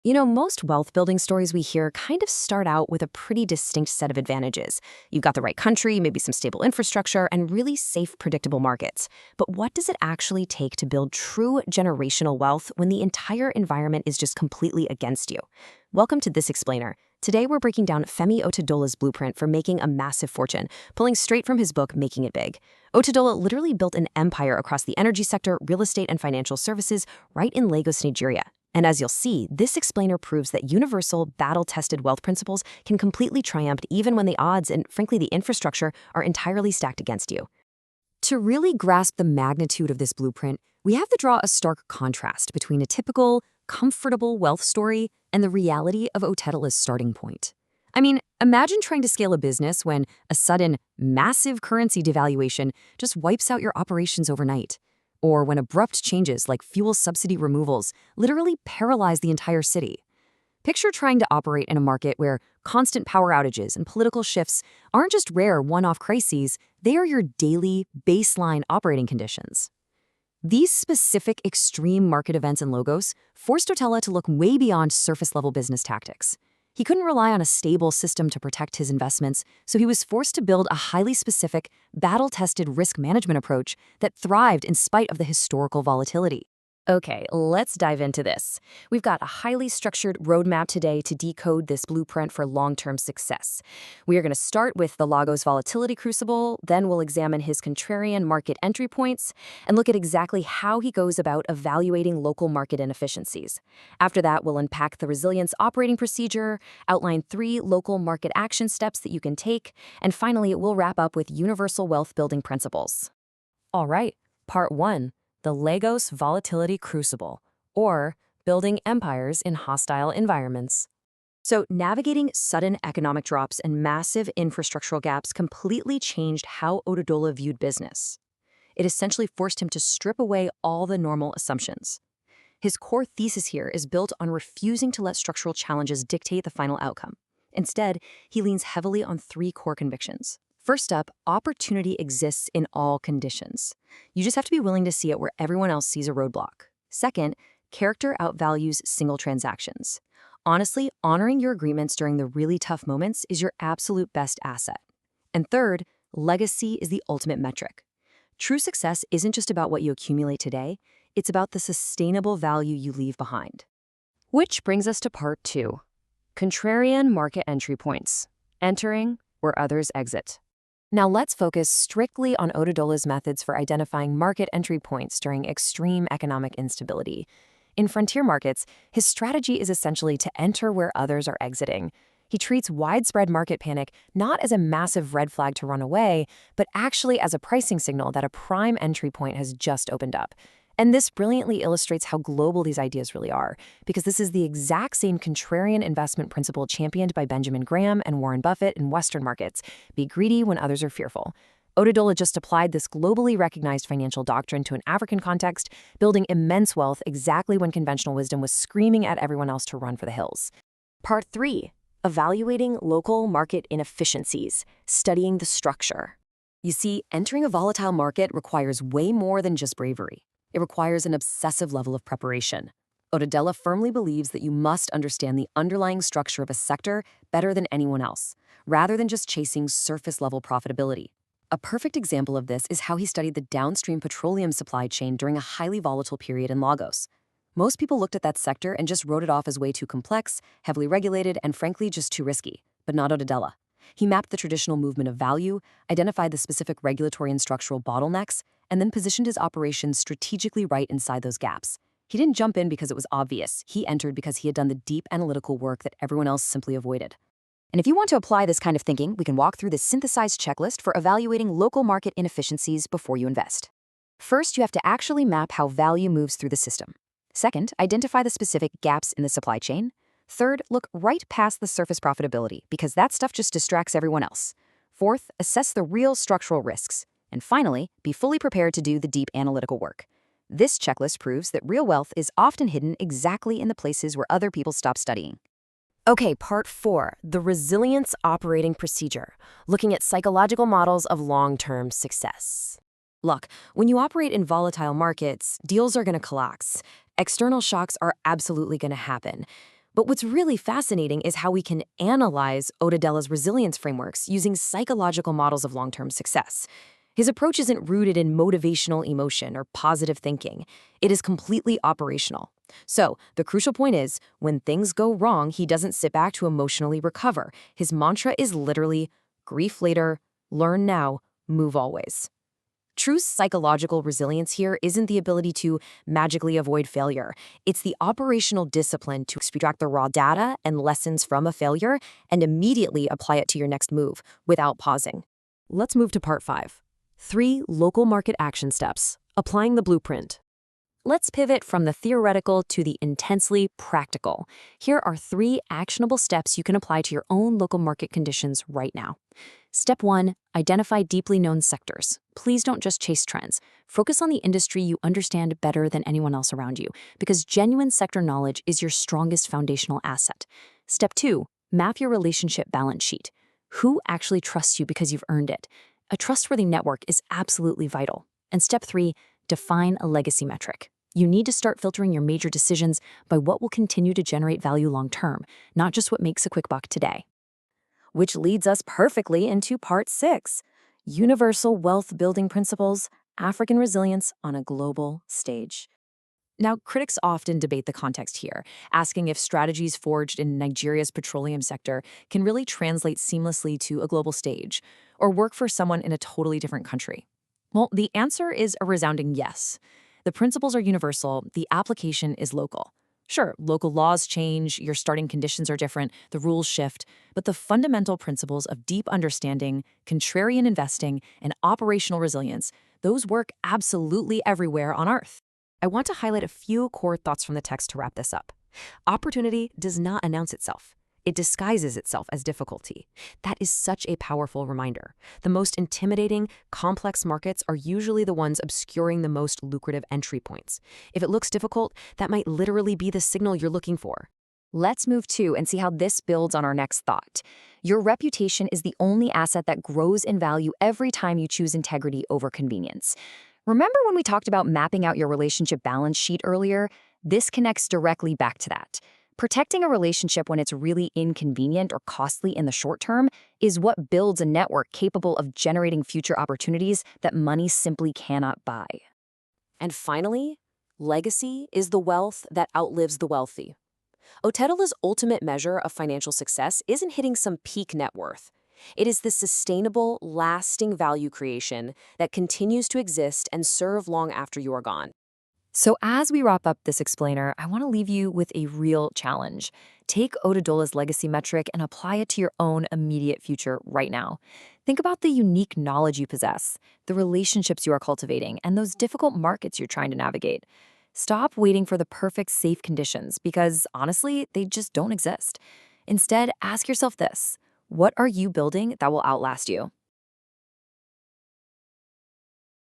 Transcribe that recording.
Most wealth building stories we hear kind of start out with a pretty distinct set of advantages. You've got the right country, maybe some stable infrastructure, and really safe, predictable markets. But what does it actually take to build true generational wealth when the entire environment is just completely against you? Welcome to This Explainer. Today we're breaking down Femi Otedola's blueprint for making a massive fortune, pulling straight from his book, Making It Big. Otedola literally built an empire across the energy sector, real estate, and financial services right in Lagos, Nigeria. And as you'll see, this explainer proves that universal, battle-tested wealth principles can completely triumph even when the odds and, frankly, the infrastructure are entirely stacked against you. To really grasp the magnitude of this blueprint, we have to draw a stark contrast between a typical, comfortable wealth story and the reality of Otedola's starting point. I mean, imagine trying to scale a business when a sudden, massive currency devaluation just wipes out your operations overnight. Or when abrupt changes like fuel subsidy removals literally paralyze the entire city. Picture trying to operate in a market where constant power outages and political shifts aren't just rare one-off crises, they are your daily, baseline operating conditions. These specific extreme market events in Lagos forced Otedola to look way beyond surface-level business tactics. He couldn't rely on a stable system to protect his investments, so he was forced to build a highly specific, battle-tested risk management approach that thrived in spite of the historical volatility. Okay, let's dive into this. We've got a highly structured roadmap today to decode this blueprint for long-term success. We are going to start with the Lagos volatility crucible, then we'll examine his contrarian market entry points, and look at exactly how he goes about evaluating local market inefficiencies. After that, we'll unpack the resilience operating procedure, outline 3 local market action steps that you can take, and finally, we'll wrap up with universal wealth building principles. All right, part 1. The Lagos Volatility Crucible, or Building Empires in Hostile Environments. So, navigating sudden economic drops and massive infrastructural gaps completely changed how Otedola viewed business. It essentially forced him to strip away all the normal assumptions. His core thesis here is built on refusing to let structural challenges dictate the final outcome. Instead, he leans heavily on 3 core convictions. First up, opportunity exists in all conditions. You just have to be willing to see it where everyone else sees a roadblock. Second, character outvalues single transactions. Honestly, honoring your agreements during the really tough moments is your absolute best asset. And third, legacy is the ultimate metric. True success isn't just about what you accumulate today, it's about the sustainable value you leave behind. Which brings us to part 2, contrarian market entry points, entering where others exit. Now let's focus strictly on Otedola's methods for identifying market entry points during extreme economic instability. In frontier markets, his strategy is essentially to enter where others are exiting. He treats widespread market panic not as a massive red flag to run away, but actually as a pricing signal that a prime entry point has just opened up. And this brilliantly illustrates how global these ideas really are, because this is the exact same contrarian investment principle championed by Benjamin Graham and Warren Buffett in Western markets: be greedy when others are fearful. Otedola just applied this globally recognized financial doctrine to an African context, building immense wealth exactly when conventional wisdom was screaming at everyone else to run for the hills. Part 3. Evaluating local market inefficiencies, studying the structure. You see, entering a volatile market requires way more than just bravery. It requires an obsessive level of preparation. Otedola firmly believes that you must understand the underlying structure of a sector better than anyone else, rather than just chasing surface-level profitability. A perfect example of this is how he studied the downstream petroleum supply chain during a highly volatile period in Lagos. Most people looked at that sector and just wrote it off as way too complex, heavily regulated, and frankly just too risky, but not Otedola. He mapped the traditional movement of value, identified the specific regulatory and structural bottlenecks, and then positioned his operations strategically right inside those gaps. He didn't jump in because it was obvious. He entered because he had done the deep analytical work that everyone else simply avoided. And if you want to apply this kind of thinking, we can walk through this synthesized checklist for evaluating local market inefficiencies before you invest. First, you have to actually map how value moves through the system. Second, identify the specific gaps in the supply chain. Third, look right past the surface profitability, because that stuff just distracts everyone else. Fourth, assess the real structural risks. And finally, be fully prepared to do the deep analytical work. This checklist proves that real wealth is often hidden exactly in the places where other people stop studying. Okay, part 4, the resilience operating procedure, looking at psychological models of long-term success. Look, when you operate in volatile markets, deals are going to collapse. External shocks are absolutely going to happen. But what's really fascinating is how we can analyze Otedola's resilience frameworks using psychological models of long-term success. His approach isn't rooted in motivational emotion or positive thinking. It is completely operational. So, the crucial point is, when things go wrong, he doesn't sit back to emotionally recover. His mantra is literally, grief later, learn now, move always. True psychological resilience here isn't the ability to magically avoid failure. It's the operational discipline to extract the raw data and lessons from a failure and immediately apply it to your next move without pausing. Let's move to part 5. 3 local market action steps, applying the blueprint. Let's pivot from the theoretical to the intensely practical. Here are 3 actionable steps you can apply to your own local market conditions right now. Step 1, identify deeply known sectors. Please don't just chase trends. Focus on the industry you understand better than anyone else around you, because genuine sector knowledge is your strongest foundational asset. Step 2, map your relationship balance sheet. Who actually trusts you because you've earned it? A trustworthy network is absolutely vital. And step 3, define a legacy metric. You need to start filtering your major decisions by what will continue to generate value long term, not just what makes a quick buck today. Which leads us perfectly into part 6, Universal Wealth Building Principles, African Resilience on a Global Stage. Now, critics often debate the context here, asking if strategies forged in Nigeria's petroleum sector can really translate seamlessly to a global stage, or work for someone in a totally different country. Well, the answer is a resounding yes. The principles are universal, the application is local. Sure, local laws change, your starting conditions are different, the rules shift, but the fundamental principles of deep understanding, contrarian investing, and operational resilience, those work absolutely everywhere on Earth. I want to highlight a few core thoughts from the text to wrap this up. Opportunity does not announce itself. It disguises itself as difficulty. That is such a powerful reminder. The most intimidating, complex markets are usually the ones obscuring the most lucrative entry points. If it looks difficult, that might literally be the signal you're looking for. Let's move to and see how this builds on our next thought. Your reputation is the only asset that grows in value every time you choose integrity over convenience. Remember when we talked about mapping out your relationship balance sheet earlier? This connects directly back to that. Protecting a relationship when it's really inconvenient or costly in the short term is what builds a network capable of generating future opportunities that money simply cannot buy. And finally, legacy is the wealth that outlives the wealthy. Otedola's ultimate measure of financial success isn't hitting some peak net worth. It is the sustainable, lasting value creation that continues to exist and serve long after you are gone. So as we wrap up this explainer, I want to leave you with a real challenge. Take Otedola's legacy metric and apply it to your own immediate future right now. Think about the unique knowledge you possess, the relationships you are cultivating, and those difficult markets you're trying to navigate. Stop waiting for the perfect safe conditions because, honestly, they just don't exist. Instead, ask yourself this: what are you building that will outlast you?